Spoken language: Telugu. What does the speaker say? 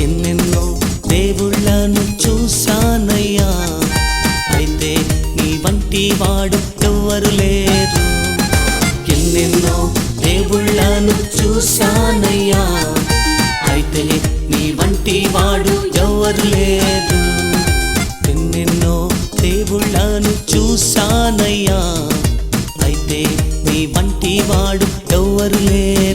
ఎన్నెన్నో దేవుళ్ళను చూశానయ్యా, అయితే నీ వంటి వాడు ఎవ్వరు లేరు. ఎన్నెన్నో దేవుళ్ళను చూశానయ్యా, అయితే నీ వంటి వాడు ఎవ్వరు లేరు. ఎన్నెన్నో దేవుళ్ళను చూశానయ్యా, అయితే నీ వంటి వాడు ఎవ్వరు లేరు.